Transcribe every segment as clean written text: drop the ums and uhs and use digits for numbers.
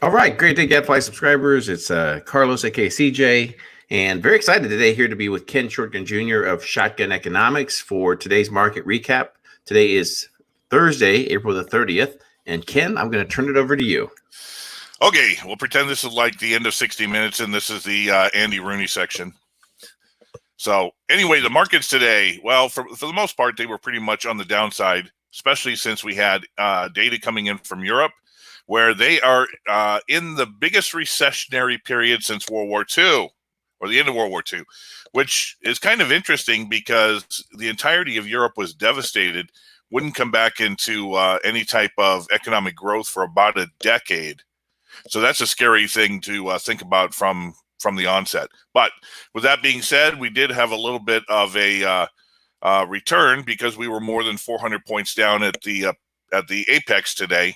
All right, great day, Gadfly subscribers. It's Carlos, aka CJ, and very excited today here to be with Ken Schortgen Jr. of Shotgun Economics for today's market recap. Today is Thursday, April the 30th, and Ken, I'm going to turn it over to you. Okay, we'll pretend this is like the end of 60 Minutes, and this is the Andy Rooney section. So anyway, the markets today, well, for the most part, they were pretty much on the downside, especially since we had data coming in from Europe, where they are in the biggest recessionary period since World War II, or the end of World War II, which is kind of interesting because the entirety of Europe was devastated, wouldn't come back into any type of economic growth for about a decade. So that's a scary thing to think about from the onset. But with that being said, we did have a little bit of a return because we were more than 400 points down at the apex today,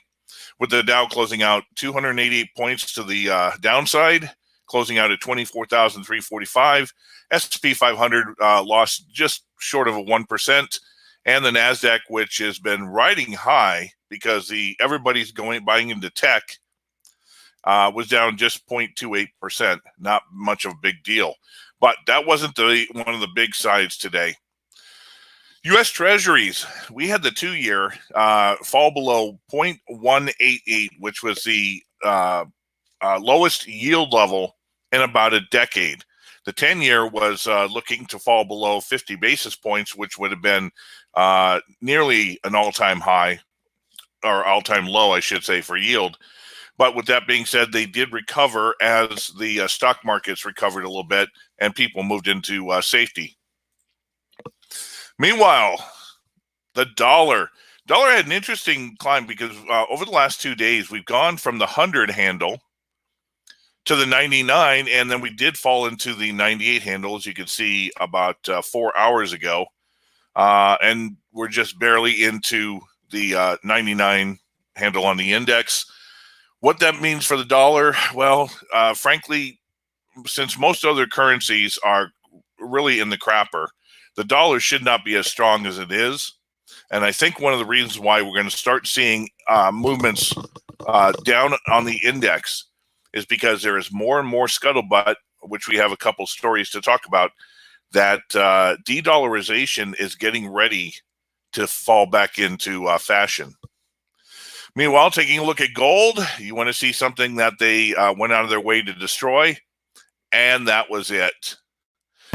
with the Dow closing out 288 points to the downside, closing out at 24,345. S&P 500 lost just short of a 1%, and the Nasdaq, which has been riding high because everybody's buying into tech, was down just 0.28%. Not much of a big deal. But that wasn't one of the big sides today. U.S. Treasuries, we had the 2-year fall below 0.188, which was the lowest yield level in about a decade. The 10-year was looking to fall below 50 basis points, which would have been nearly an all-time high, or all-time low, I should say, for yield. But with that being said, they did recover as the stock markets recovered a little bit and people moved into safety. Meanwhile, the dollar had an interesting climb because over the last 2 days, we've gone from the 100 handle to the 99, and then we did fall into the 98 handle, as you can see, about 4 hours ago. And we're just barely into the 99 handle on the index. What that means for the dollar, well, frankly, since most other currencies are really in the crapper, the dollar should not be as strong as it is. And I think one of the reasons why we're going to start seeing movements down on the index is because there is more and more scuttlebutt, which we have a couple stories to talk about, that de-dollarization is getting ready to fall back into fashion. Meanwhile, taking a look at gold, you want to see something that they went out of their way to destroy, and that was it.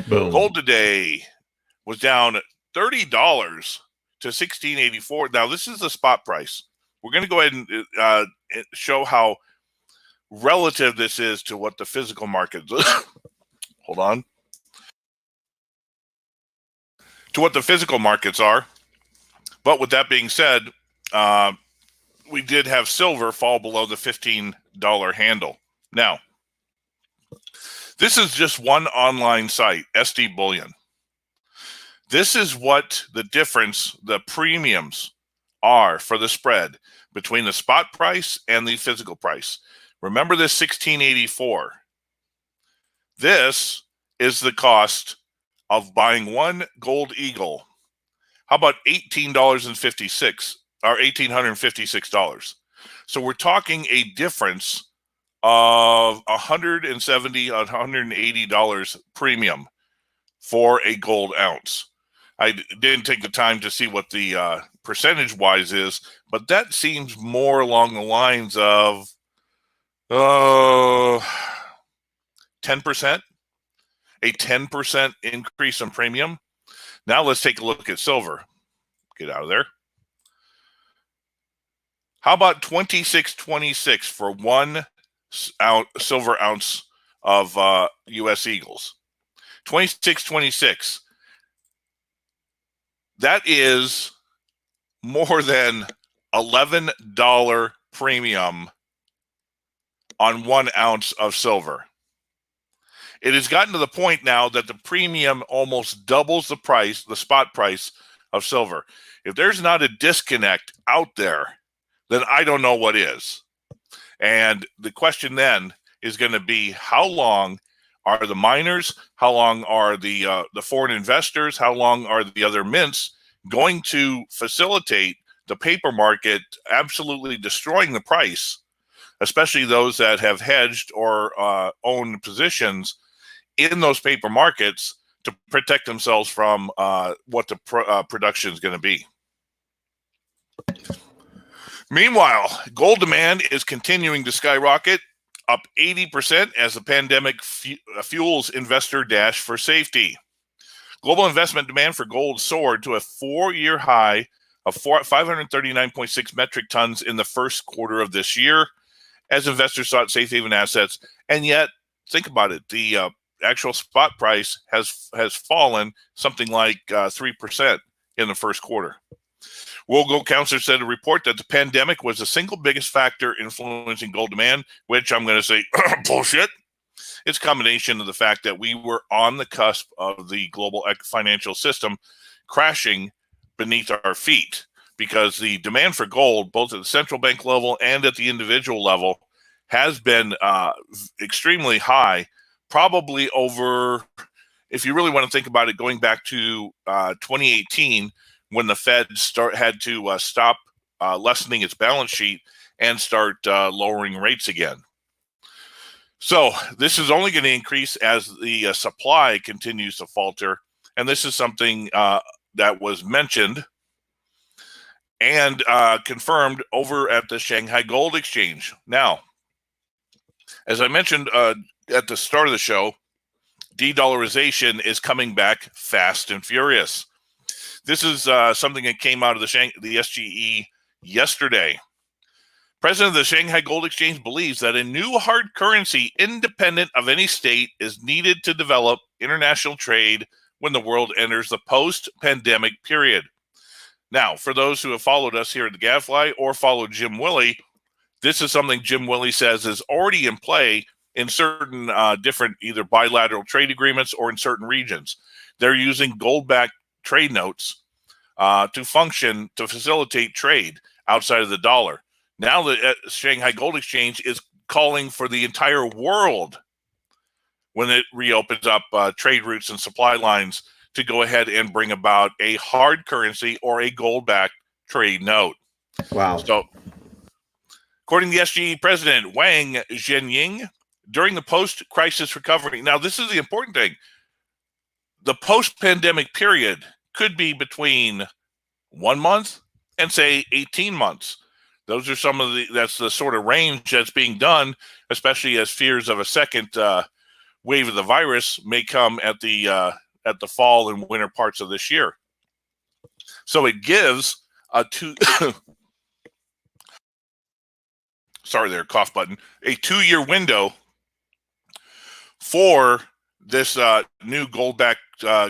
Boom. Gold today was down $30 to $16.84. Now, this is the spot price. We're going to go ahead and show how relative this is to what the physical markets hold on, to what the physical markets are. But with that being said, we did have silver fall below the $15 handle. Now, this is just one online site, SD Bullion. This is what the difference, the premiums are for the spread between the spot price and the physical price. Remember this 1684. This is the cost of buying one gold eagle. How about $18.56 or $1,856? So we're talking a difference of $170, $180 premium for a gold ounce. I didn't take the time to see what the percentage-wise is, but that seems more along the lines of 10%, a 10% increase in premium. Now let's take a look at silver. Get out of there. How about $26.26 for 1 silver ounce of U.S. Eagles? $26.26. That is more than $11 premium on 1 ounce of silver. It has gotten to the point now that the premium almost doubles the price, the spot price of silver. If there's not a disconnect out there, then I don't know what is. And the question then is going to be, how long are the miners, how long are the foreign investors, how long are the other mints going to facilitate the paper market absolutely destroying the price especially those that have hedged or own positions in those paper markets to protect themselves from what the production is going to be. Meanwhile, gold demand is continuing to skyrocket, up 80% as the pandemic fuels investor dash for safety. Global investment demand for gold soared to a 4-year high of 539.6 metric tons in the first quarter of this year as investors sought safe haven assets. And yet, think about it, the actual spot price has fallen something like 3% in the first quarter. World Gold Council said a report that the pandemic was the single biggest factor influencing gold demand, which I'm going to say bullshit. It's a combination of the fact that we were on the cusp of the global financial system crashing beneath our feet, because the demand for gold, both at the central bank level and at the individual level, has been extremely high, probably over, if you really want to think about it, going back to 2018, when the Fed had to stop lessening its balance sheet and start lowering rates again. So this is only going to increase as the supply continues to falter. And this is something that was mentioned and confirmed over at the Shanghai Gold Exchange. Now, as I mentioned at the start of the show, de-dollarization is coming back fast and furious. This is something that came out of the SGE yesterday. President of the Shanghai Gold Exchange believes that a new hard currency independent of any state is needed to develop international trade when the world enters the post-pandemic period. Now, for those who have followed us here at the Gadfly or followed Jim Willie, this is something Jim Willie says is already in play in certain different either bilateral trade agreements or in certain regions. They're using gold-backed trade notes to function to facilitate trade outside of the dollar. Now the Shanghai Gold Exchange is calling for the entire world, when it reopens up trade routes and supply lines, to go ahead and bring about a hard currency or a gold-backed trade note. Wow. So, according to the SGE president, Wang Zhenying, during the post-crisis recovery, now this is the important thing, the post-pandemic period could be between 1 month and say 18 months. Those are that's the sort of range that's being done, especially as fears of a second wave of the virus may come at the fall and winter parts of this year. So it gives a sorry there, cough button, a 2-year window for this new gold-backed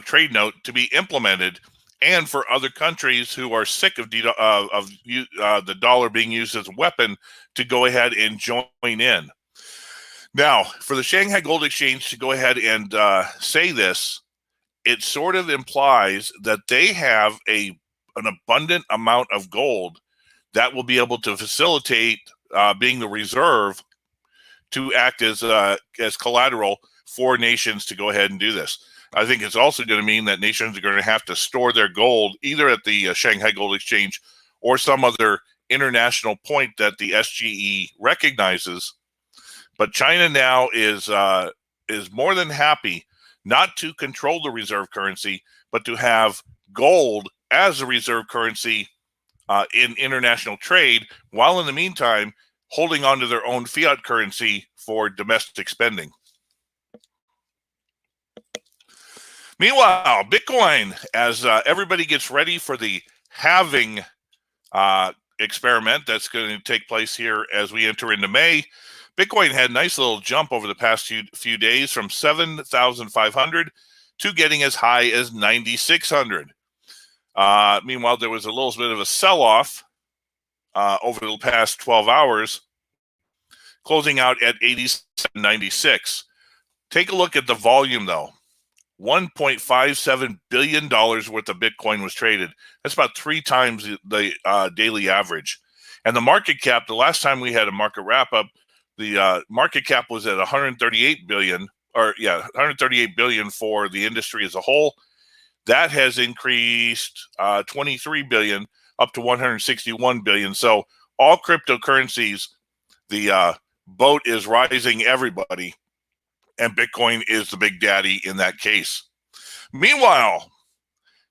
trade note to be implemented, and for other countries who are sick of the dollar being used as a weapon to go ahead and join in. Now, for the Shanghai Gold Exchange to go ahead and say this, it sort of implies that they have an abundant amount of gold that will be able to facilitate being the reserve to act as collateral for nations to go ahead and do this. I think it's also going to mean that nations are going to have to store their gold either at the Shanghai Gold Exchange or some other international point that the SGE recognizes. But China now is more than happy not to control the reserve currency, but to have gold as a reserve currency in international trade, while in the meantime holding on to their own fiat currency for domestic spending. Meanwhile, Bitcoin, as everybody gets ready for the halving experiment that's going to take place here as we enter into May, Bitcoin had a nice little jump over the past few days from 7,500 to getting as high as 9,600. Meanwhile, there was a little bit of a sell-off over the past 12 hours, closing out at 87.96. Take a look at the volume, though. $1.57 billion worth of Bitcoin was traded. That's about 3 times the daily average. And the market cap, the last time we had a market wrap-up, the market cap was at 138 billion, 138 billion for the industry as a whole. That has increased 23 billion up to 161 billion. So all cryptocurrencies, the boat is rising everybody, and Bitcoin is the big daddy in that case. Meanwhile,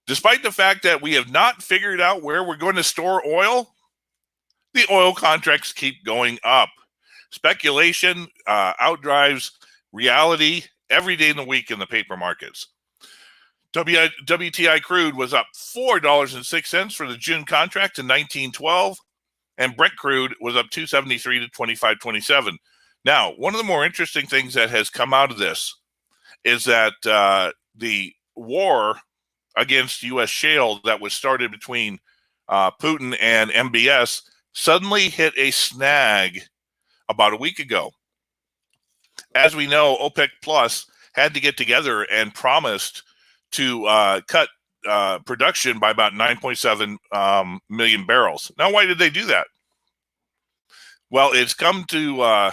despite the fact that we have not figured out where we're going to store oil, the oil contracts keep going up. Speculation outdrives reality every day in the week in the paper markets. WTI crude was up $4.06 for the June contract to 19.12, and Brent crude was up $2.73 to 25.27. Now, one of the more interesting things that has come out of this is that the war against U.S. shale that was started between Putin and MBS suddenly hit a snag about a week ago. As we know, OPEC Plus had to get together and promised to cut production by about 9.7 million barrels. Now, why did they do that? Well, it's come to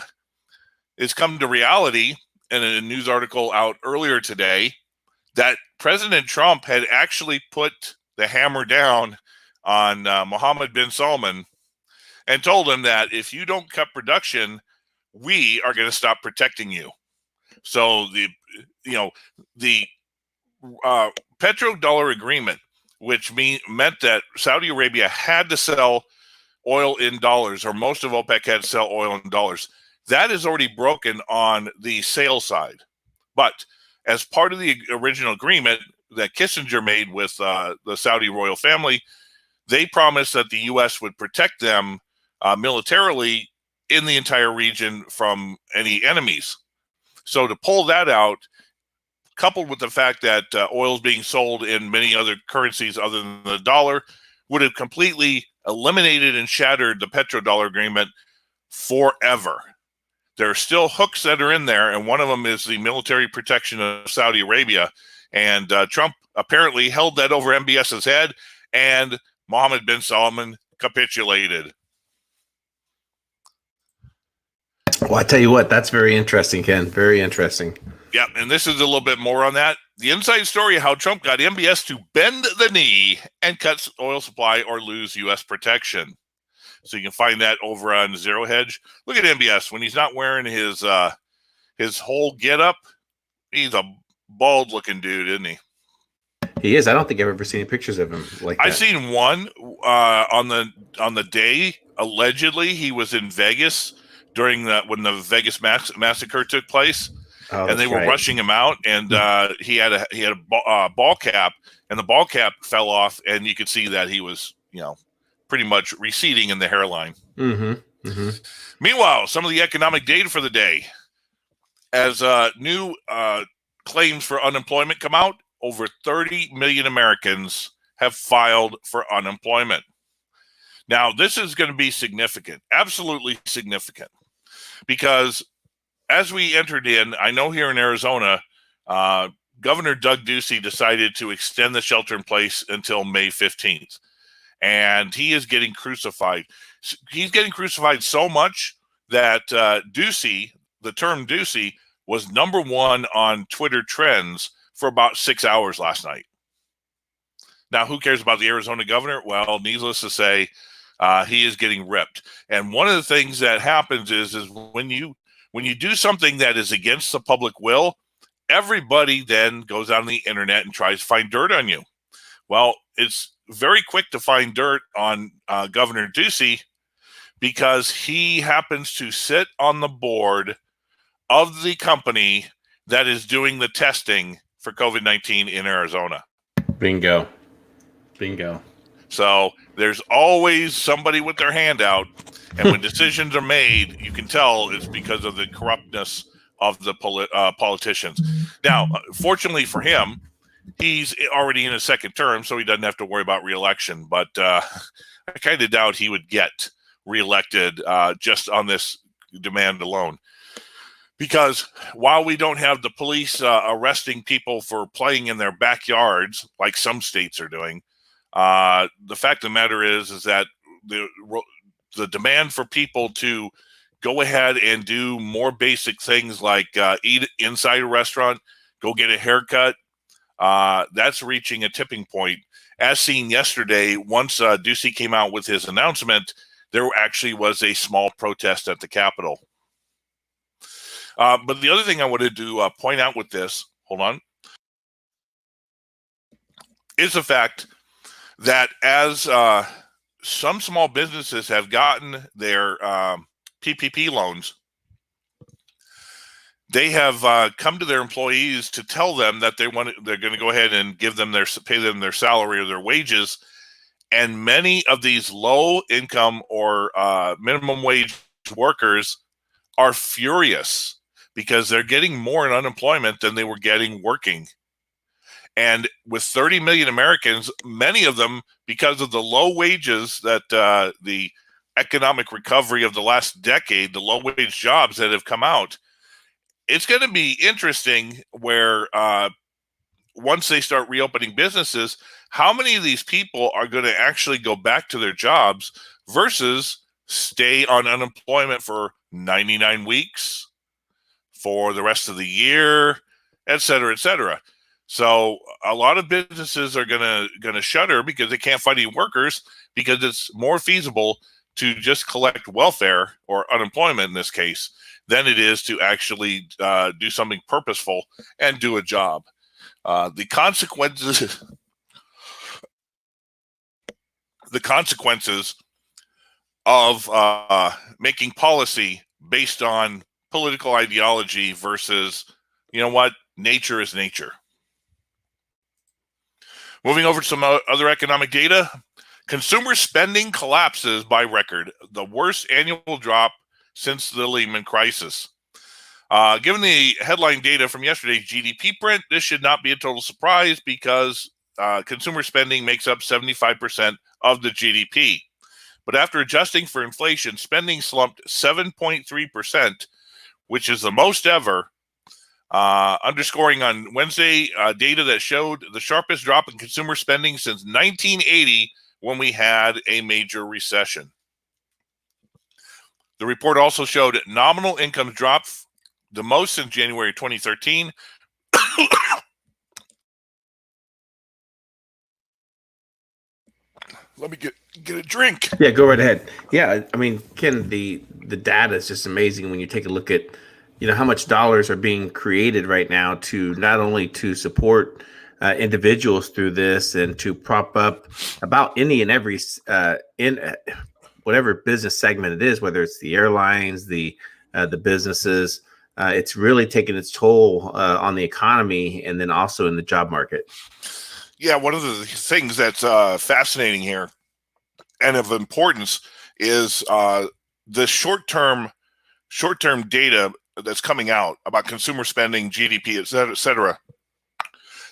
reality in a news article out earlier today that President Trump had actually put the hammer down on Mohammed bin Salman and told him that if you don't cut production, we are going to stop protecting you. So the petrodollar agreement, which meant that Saudi Arabia had to sell oil in dollars, or most of OPEC had to sell oil in dollars, that is already broken on the sales side. But as part of the original agreement that Kissinger made with the Saudi royal family, they promised that the U.S. would protect them militarily in the entire region from any enemies. So to pull that out, coupled with the fact that oil is being sold in many other currencies other than the dollar, would have completely eliminated and shattered the petrodollar agreement forever. There are still hooks that are in there, and one of them is the military protection of Saudi Arabia. And Trump apparently held that over MBS's head, and Mohammed bin Salman capitulated. Well, I tell you what, that's very interesting, Ken. Very interesting. Yeah, and this is a little bit more on that. The inside story of how Trump got MBS to bend the knee and cut oil supply or lose U.S. protection. So you can find that over on Zero Hedge. Look at MBS when he's not wearing his whole getup. He's a bald-looking dude, isn't he? He is. I don't think I've ever seen pictures of him like that. I've seen one on the day allegedly he was in Vegas during when the Vegas massacre took place. Oh, and they were rushing him out, and he had a ball cap, and the ball cap fell off, and you could see that he was, pretty much receding in the hairline. Mm-hmm. Mm-hmm. Meanwhile, some of the economic data for the day, as new claims for unemployment come out, over 30 million Americans have filed for unemployment. Now, this is going to be significant, absolutely significant, because as we entered in, I know here in Arizona, Governor Doug Ducey decided to extend the shelter in place until May 15th. And he is getting crucified. He's getting crucified so much that Ducey, the term Ducey, was #1 on Twitter trends for about 6 hours last night. Now, who cares about the Arizona governor? Well, needless to say, he is getting ripped. And one of the things that happens is when you do something that is against the public will, everybody then goes on the internet and tries to find dirt on you. Well, it's very quick to find dirt on Governor Ducey because he happens to sit on the board of the company that is doing the testing for COVID-19 in Arizona. Bingo. Bingo. So there's always somebody with their hand out. And when decisions are made, you can tell it's because of the corruptness of the politicians. Now, fortunately for him, he's already in his second term, so he doesn't have to worry about reelection. But I kind of doubt he would get reelected just on this demand alone. Because while we don't have the police arresting people for playing in their backyards, like some states are doing, the fact of the matter is that the demand for people to go ahead and do more basic things like eat inside a restaurant, go get a haircut, that's reaching a tipping point. As seen yesterday, once Ducey came out with his announcement, there actually was a small protest at the Capitol. But the other thing I wanted to point out with this, hold on, is the fact that as some small businesses have gotten their PPP loans, they have come to their employees to tell them that they're going to go ahead and pay them their salary or their wages. And many of these low income or minimum wage workers are furious because they're getting more in unemployment than they were getting working. And with 30 million Americans, many of them, because of the low wages that the economic recovery of the last decade, the low wage jobs that have come out, it's going to be interesting where once they start reopening businesses, how many of these people are going to actually go back to their jobs versus stay on unemployment for 99 weeks, for the rest of the year, et cetera, et cetera. So a lot of businesses are gonna shutter because they can't find any workers, because it's more feasible to just collect welfare or unemployment in this case than it is to actually do something purposeful and do a job. The consequences of making policy based on political ideology versus, you know what, nature is nature. Moving over to some other economic data, consumer spending collapses by record, the worst annual drop since the Lehman crisis. Given the headline data from yesterday's GDP print, this should not be a total surprise because consumer spending makes up 75% of the GDP. But after adjusting for inflation, spending slumped 7.3%, which is the most ever, underscoring on Wednesday data that showed the sharpest drop in consumer spending since 1980, when we had a major recession. The report also showed nominal incomes dropped the most since January 2013. Let me get a drink. Yeah, go right ahead. Yeah, I mean, Ken, the data is just amazing when you take a look at, how much dollars are being created right now to not only to support individuals through this and to prop up about any and every in whatever business segment it is, whether it's the airlines, the businesses. It's really taking its toll on the economy and then also in the job market. Yeah, one of the things that's fascinating here and of importance is the short-term data that's coming out about consumer spending, GDP, et cetera.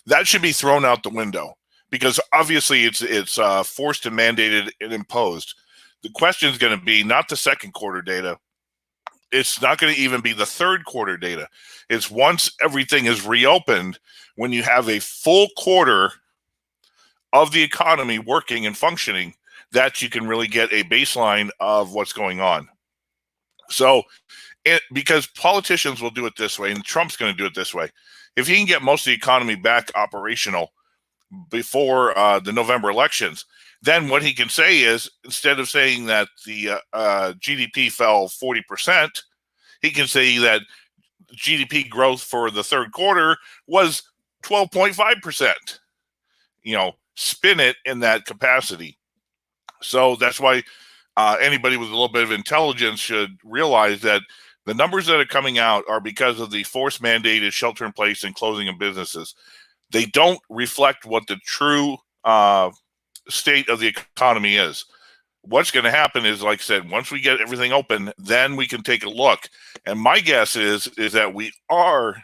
That should be thrown out the window because obviously it's forced and mandated and imposed. The question is going to be not the second quarter data. It's not going to even be the third quarter data. It's once everything is reopened, when you have a full quarter of the economy working and functioning, that you can really get a baseline of what's going on. So, because politicians will do it this way, and Trump's going to do it this way, if he can get most of the economy back operational before the November elections, then what he can say is, instead of saying that the GDP fell 40%, he can say that GDP growth for the third quarter was 12.5%. Spin it in that capacity. So that's why anybody with a little bit of intelligence should realize that the numbers that are coming out are because of the force mandated shelter in place and closing of businesses. They don't reflect what the true state of the economy is. What's going to happen is, like I said, once we get everything open, then we can take a look. And my guess is that we are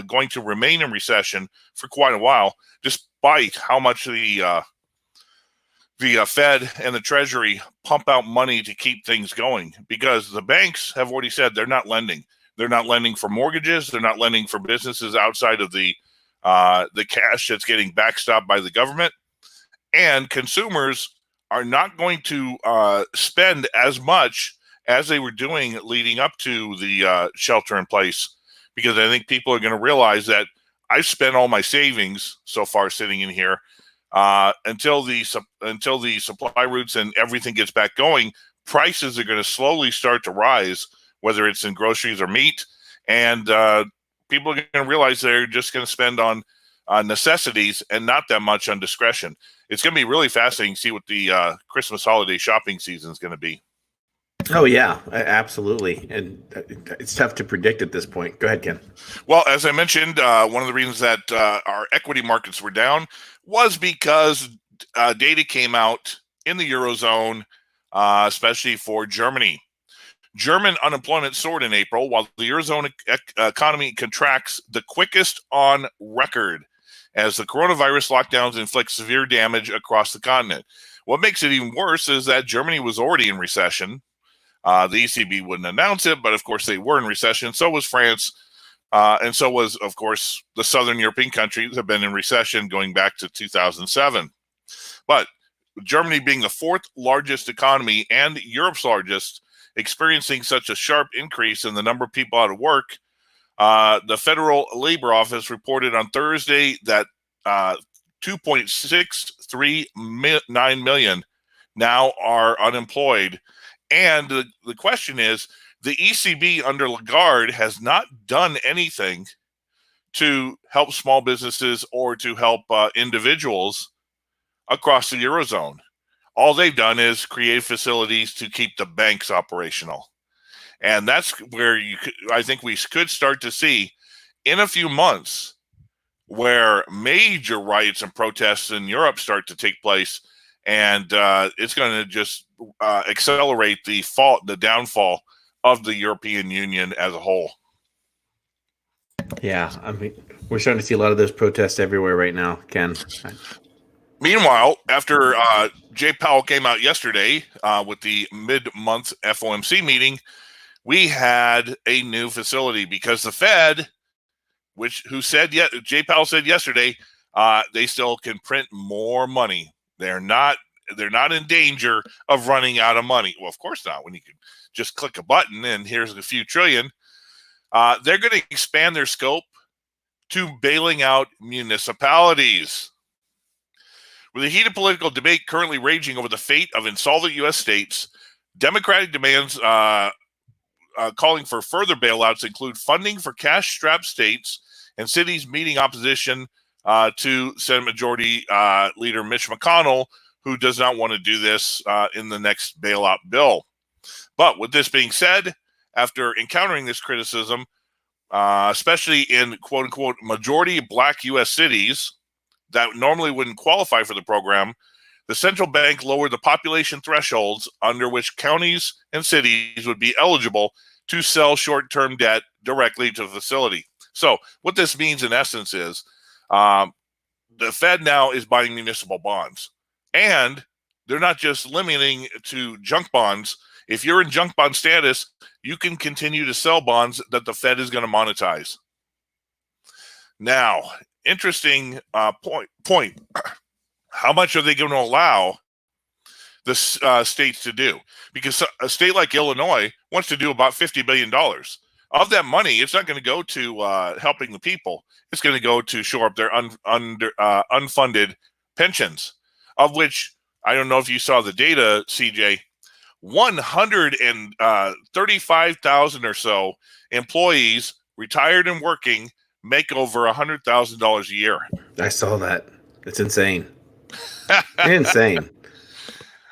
going to remain in recession for quite a while, despite how much the Fed and the Treasury pump out money to keep things going, because the banks have already said they're not lending. They're not lending for mortgages. They're not lending for businesses outside of the cash that's getting backstopped by the government. And consumers are not going to spend as much as they were doing leading up to the shelter in place, because I think people are going to realize that I've spent all my savings so far sitting in here. Until the supply routes and everything gets back going, prices are going to slowly start to rise, whether it's in groceries or meat. and people are going to realize they're just going to spend on necessities and not that much on discretion. It's going to be really fascinating to see what the Christmas holiday shopping season is going to be. Oh yeah, absolutely, and it's tough to predict at this point. Go ahead, Ken. Well, as I mentioned, one of the reasons that our equity markets were down was because data came out in the Eurozone, especially for Germany. German unemployment soared in April, while the Eurozone economy contracts the quickest on record as the coronavirus lockdowns inflict severe damage across the continent. What makes it even worse is that Germany was already in recession. The ECB wouldn't announce it, but of course they were in recession. So was France, and so was, of course, the Southern European countries have been in recession going back to 2007. But Germany being the fourth largest economy and Europe's largest, experiencing such a sharp increase in the number of people out of work, the Federal Labor Office reported on Thursday that 2.639 million now are unemployed. And the question is, the ECB under Lagarde has not done anything to help small businesses or to help individuals across the Eurozone. All they've done is create facilities to keep the banks operational. And that's where I think we could start to see in a few months where major riots and protests in Europe start to take place. And it's going to just accelerate the downfall of the European Union as a whole. Yeah, I mean, we're starting to see a lot of those protests everywhere right now, Ken. Meanwhile, after Jay Powell came out yesterday with the mid-month FOMC meeting, we had a new facility because the Fed, Jay Powell said yesterday, they still can print more money. They're not in danger of running out of money. Well, of course not. When you can just click a button and here's a few trillion. They're going to expand their scope to bailing out municipalities. With a heated political debate currently raging over the fate of insolvent U.S. states, Democratic demands calling for further bailouts include funding for cash-strapped states and cities meeting opposition to Senate Majority Leader Mitch McConnell, who does not want to do this in the next bailout bill. But with this being said, after encountering this criticism, especially in quote-unquote majority black U.S. cities that normally wouldn't qualify for the program, the central bank lowered the population thresholds under which counties and cities would be eligible to sell short-term debt directly to the facility. So what this means in essence is the Fed now is buying municipal bonds. And they're not just limiting to junk bonds. If you're in junk bond status, you can continue to sell bonds that the Fed is going to monetize. Now, interesting point. How much are they going to allow the states to do? Because a state like Illinois wants to do about $50 billion. Of that money, it's not going to go to helping the people. It's going to go to shore up their unfunded pensions, of which, I don't know if you saw the data, CJ, 135,000 or so employees, retired and working, make over $100,000 a year. I saw that. It's insane. Insane.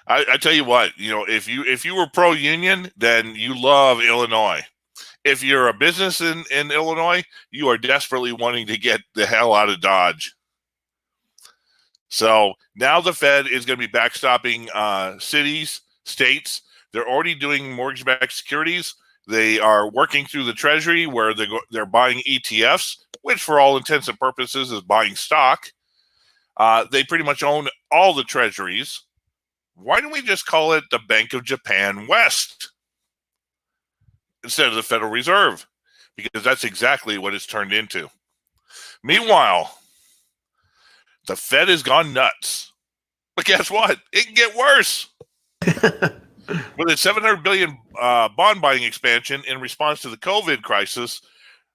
I tell you what, if you were pro-union, then you love Illinois. If you're a business in Illinois, you are desperately wanting to get the hell out of Dodge. So now the Fed is going to be backstopping cities, states. They're already doing mortgage-backed securities. They are working through the Treasury where they're buying ETFs, which for all intents and purposes is buying stock. They pretty much own all the treasuries. Why don't we just call it the Bank of Japan West instead of the Federal Reserve? Because that's exactly what it's turned into. Meanwhile, the Fed has gone nuts. But guess what? It can get worse. With its $700 billion bond buying expansion in response to the COVID crisis,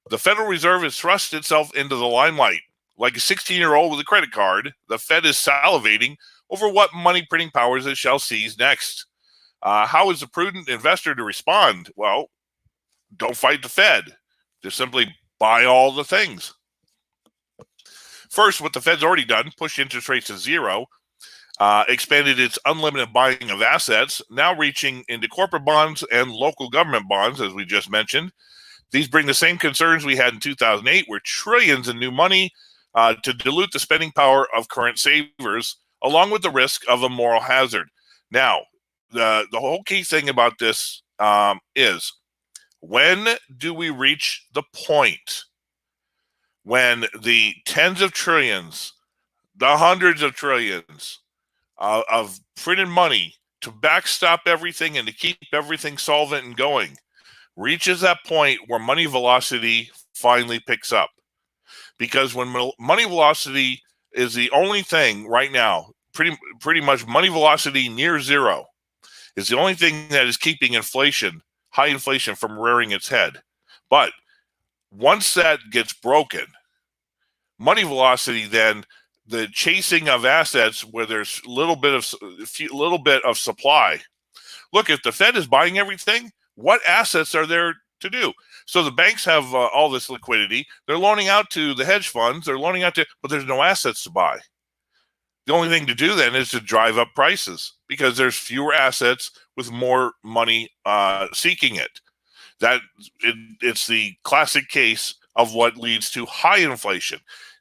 the Federal Reserve has thrust itself into the limelight. Like a 16-year-old with a credit card, the Fed is salivating over what money printing powers it shall seize next. How is a prudent investor to respond? Well, don't fight the Fed. Just simply buy all the things. First, what the Fed's already done, pushed interest rates to zero, expanded its unlimited buying of assets, now reaching into corporate bonds and local government bonds, as we just mentioned. These bring the same concerns we had in 2008, where trillions in new money to dilute the spending power of current savers, along with the risk of a moral hazard. Now, the whole key thing about this is, when do we reach the point when the tens of trillions, the hundreds of trillions of printed money to backstop everything and to keep everything solvent and going reaches that point where money velocity finally picks up? Because when money velocity is the only thing right now, pretty much money velocity near zero is the only thing that is keeping high inflation from rearing its head. But once that gets broken, money velocity, then the chasing of assets where there's a little bit of supply. Look, if the Fed is buying everything, what assets are there to do? So the banks have all this liquidity. They're loaning out to the hedge funds. But there's no assets to buy. The only thing to do then is to drive up prices because there's fewer assets with more money seeking it. It's the classic case of what leads to high inflation.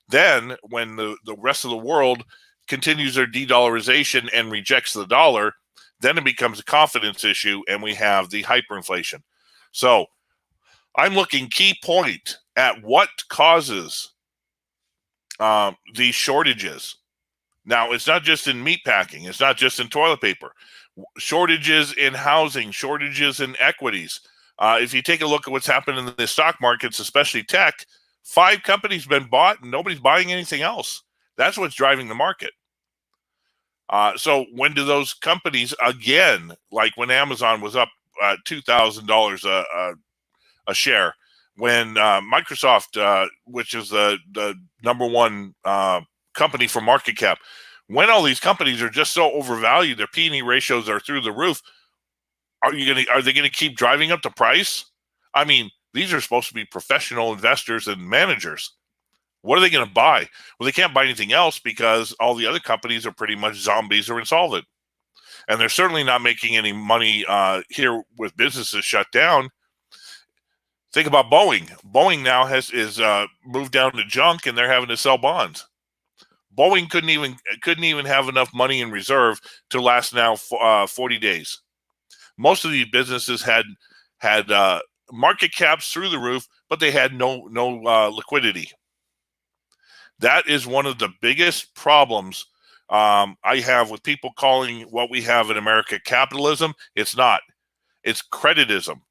Then when the rest of the world continues their de-dollarization and rejects the dollar, then it becomes a confidence issue and we have the hyperinflation. So I'm looking key point at what causes these shortages. Now, it's not just in meat packing. It's not just in toilet paper. Shortages in housing, shortages in equities. If you take a look at what's happened in the stock markets, especially tech, 5 companies been bought and nobody's buying anything else. That's what's driving the market. So when do those companies, again, like when Amazon was up $2,000 a share, when Microsoft, which is the number one company for market cap, when all these companies are just so overvalued, their P&E ratios are through the roof, are they gonna keep driving up the price? I mean, these are supposed to be professional investors and managers. What are they going to buy? Well, they can't buy anything else because all the other companies are pretty much zombies or insolvent. And they're certainly not making any money here with businesses shut down. Think about Boeing. Boeing now is moved down to junk and they're having to sell bonds. Boeing couldn't even have enough money in reserve to last now 40 days. Most of these businesses had market caps through the roof, but they had no liquidity. That is one of the biggest problems I have with people calling what we have in America capitalism. It's not. It's creditism.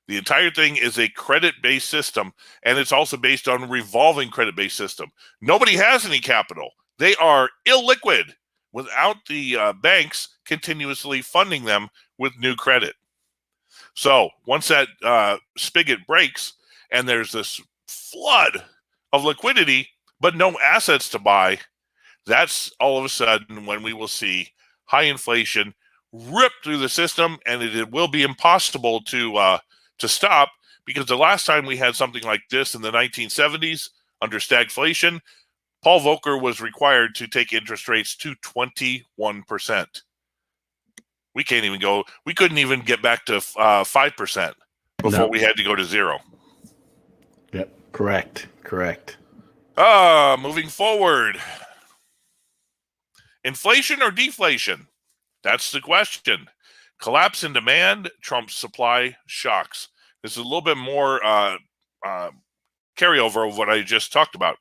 The entire thing is a credit-based system, and it's also based on a revolving credit-based system. Nobody has any capital. They are illiquid without the banks continuously funding them with new credit. So once that spigot breaks and there's this flood of liquidity, but no assets to buy, that's all of a sudden when we will see high inflation rip through the system, and it will be impossible to stop, because the last time we had something like this in the 1970s under stagflation, Paul Volcker was required to take interest rates to 21%. We couldn't even get back to 5% before we had to go to zero. Yep, correct. Moving forward. Inflation or deflation? That's the question. Collapse in demand trumps supply shocks. This is a little bit more carryover of what I just talked about.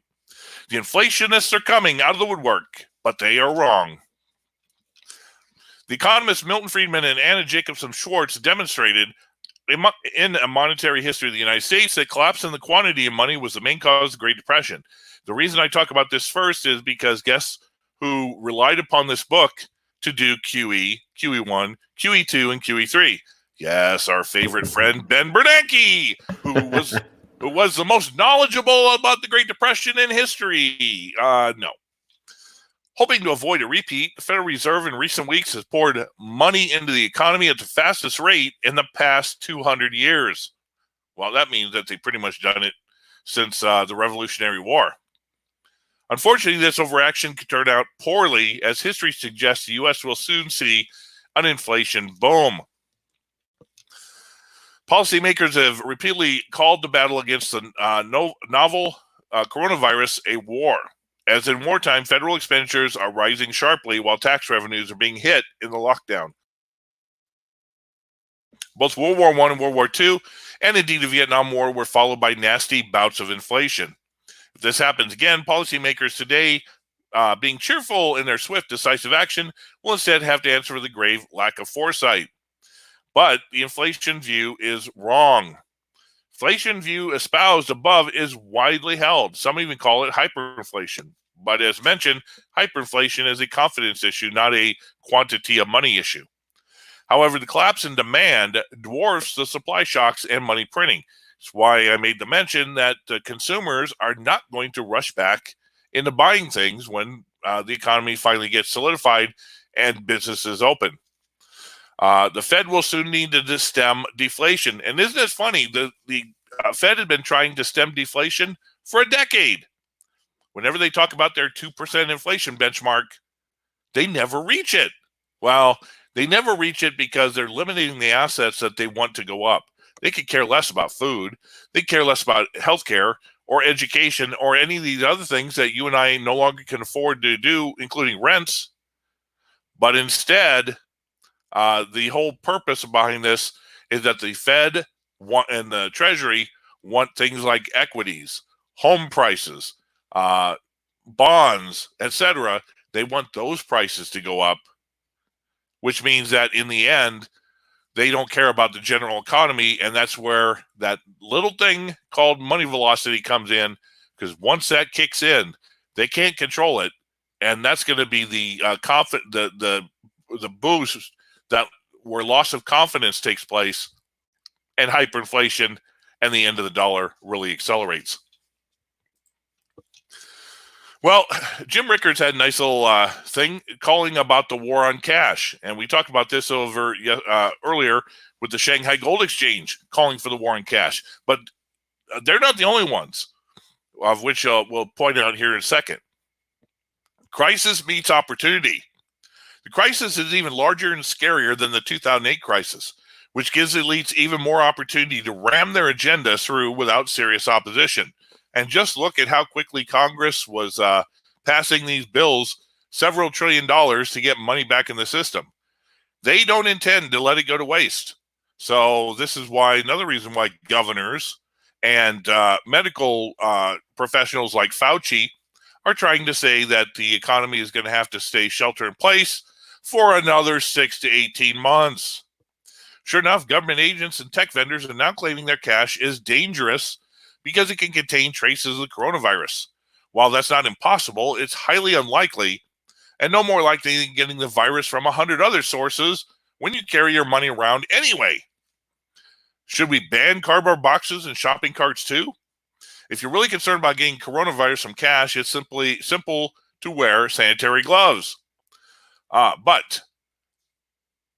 The inflationists are coming out of the woodwork, but they are wrong. The economists Milton Friedman and Anna Jacobson Schwartz demonstrated in A Monetary History of the United States that collapse in the quantity of money was the main cause of the Great Depression. The reason I talk about this first is because guess who relied upon this book to do QE, QE1, QE2, and QE3? Yes, our favorite friend Ben Bernanke, who was the most knowledgeable about the Great Depression in history. No. Hoping to avoid a repeat, the Federal Reserve in recent weeks has poured money into the economy at the fastest rate in the past 200 years. Well, that means that they've pretty much done it since the Revolutionary War. Unfortunately, this overaction could turn out poorly, as history suggests the U.S. will soon see an inflation boom. Policymakers have repeatedly called the battle against the novel coronavirus a war. As in wartime, federal expenditures are rising sharply while tax revenues are being hit in the lockdown. Both World War I and World War II, and indeed the Vietnam War, were followed by nasty bouts of inflation. If this happens again, policymakers today, being cheerful in their swift, decisive action, will instead have to answer for the grave lack of foresight. But the inflation view is wrong. Inflation view espoused above is widely held. Some even call it hyperinflation. But as mentioned, hyperinflation is a confidence issue, not a quantity of money issue. However, the collapse in demand dwarfs the supply shocks and money printing. That's why I made the mention that consumers are not going to rush back into buying things when the economy finally gets solidified and businesses open. The Fed will soon need to stem deflation. And isn't it funny? The Fed had been trying to stem deflation for a decade. Whenever they talk about their 2% inflation benchmark, they never reach it. Well, they never reach it because they're limiting the assets that they want to go up. They could care less about food. They care less about healthcare or education or any of these other things that you and I no longer can afford to do, including rents. But instead, the whole purpose behind this is that the Fed and the Treasury want things like equities, home prices, bonds, etc. They want those prices to go up, which means that in the end, they don't care about the general economy, and that's where that little thing called money velocity comes in, because once that kicks in, they can't control it, and that's going to be the the boost that where loss of confidence takes place, and hyperinflation and the end of the dollar really accelerates. Well, Jim Rickards had a nice little thing calling about the war on cash. And we talked about this over earlier with the Shanghai Gold Exchange calling for the war on cash. But they're not the only ones, of which we'll point out here in a second. Crisis meets opportunity. The crisis is even larger and scarier than the 2008 crisis, which gives elites even more opportunity to ram their agenda through without serious opposition. And just look at how quickly Congress was passing these bills, several $1 trillion to get money back in the system. They don't intend to let it go to waste. So this is why another reason why governors and medical professionals like Fauci are trying to say that the economy is going to have to stay shelter in place for another 6 to 18 months. Sure enough, government agents and tech vendors are now claiming their cash is dangerous because it can contain traces of the coronavirus. While that's not impossible, it's highly unlikely, and no more likely than getting the virus from 100 other sources when you carry your money around anyway. Should we ban cardboard boxes and shopping carts too? If you're really concerned about getting coronavirus from cash, it's simple to wear sanitary gloves. But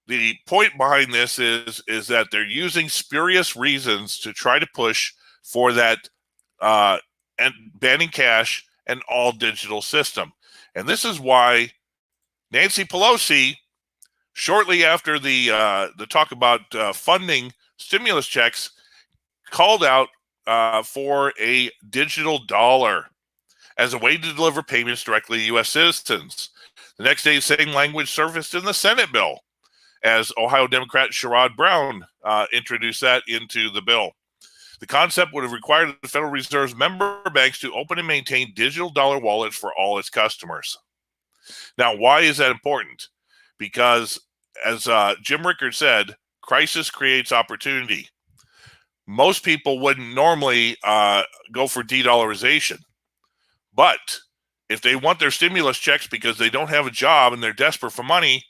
the point behind this is that they're using spurious reasons to try to push for that and banning cash and all digital system. And this is why Nancy Pelosi, shortly after the talk about funding stimulus checks, called out for a digital dollar as a way to deliver payments directly to U.S. citizens. The next day, the same language surfaced in the Senate bill as Ohio Democrat Sherrod Brown introduced that into the bill. The concept would have required the Federal Reserve's member banks to open and maintain digital dollar wallets for all its customers. Now, why is that important? Because, as Jim Rickards said, crisis creates opportunity. Most people wouldn't normally go for de-dollarization. But if they want their stimulus checks because they don't have a job and they're desperate for money,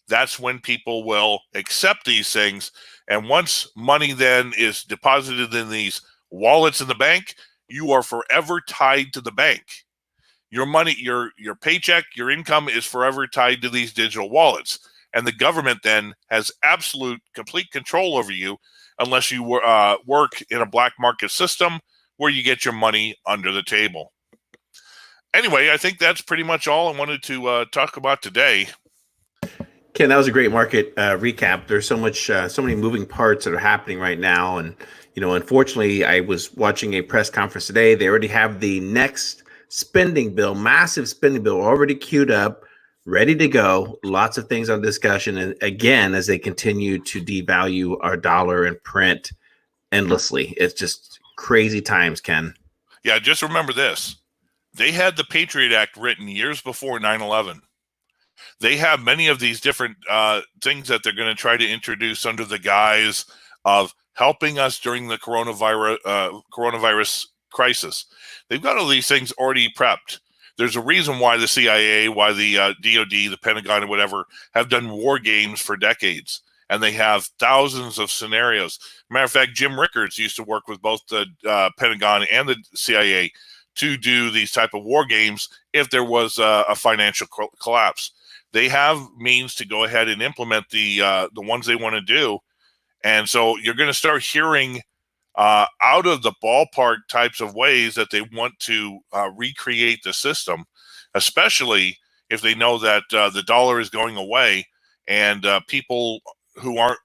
that's when people will accept these things. And once money then is deposited in these wallets in the bank, you are forever tied to the bank. Your money, your paycheck, your income is forever tied to these digital wallets. And the government then has absolute, complete control over you unless you work in a black market system where you get your money under the table. Anyway, I think that's pretty much all I wanted to talk about today. Ken, that was a great market recap. There's so many moving parts that are happening right now, and unfortunately, I was watching a press conference today. They already have the next spending bill, massive spending bill, already queued up, ready to go. Lots of things on discussion, and again, as they continue to devalue our dollar and print endlessly, it's just crazy times, Ken. Yeah, just remember this. They had the Patriot Act written years before 9/11. They have many of these different things that they're going to try to introduce under the guise of helping us during the coronavirus crisis. They've got all these things already prepped. There's a reason why the CIA, why the DOD, the Pentagon, or whatever have done war games for decades. And they have thousands of scenarios. Matter of fact, Jim Rickards used to work with both the Pentagon and the CIA to do these type of war games if there was a financial collapse. They have means to go ahead and implement the ones they want to do. And so you're going to start hearing out of the ballpark types of ways that they want to recreate the system, especially if they know that the dollar is going away and people who aren't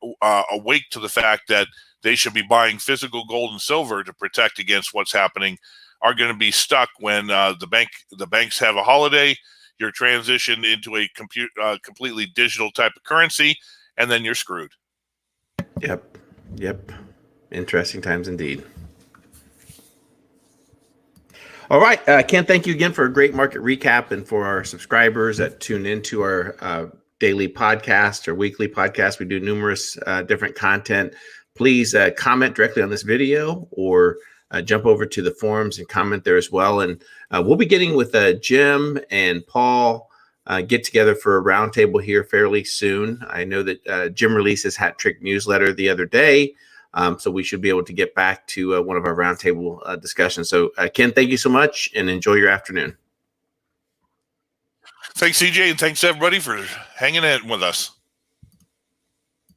awake to the fact that they should be buying physical gold and silver to protect against what's happening are going to be stuck when the banks have a holiday. You're transitioned into a completely digital type of currency, and then you're screwed. Yep. Interesting times indeed. All right, Ken, thank you again for a great market recap, and for our subscribers that tune into our daily podcast or weekly podcast. We do numerous different content. Please comment directly on this video, or jump over to the forums and comment there as well. And we'll be getting with Jim and Paul get together for a roundtable here fairly soon. I know that Jim released his Hat Trick newsletter the other day, so we should be able to get back to one of our roundtable discussions. So Ken, thank you so much, and enjoy your afternoon. Thanks, CJ, and thanks everybody for hanging in with us.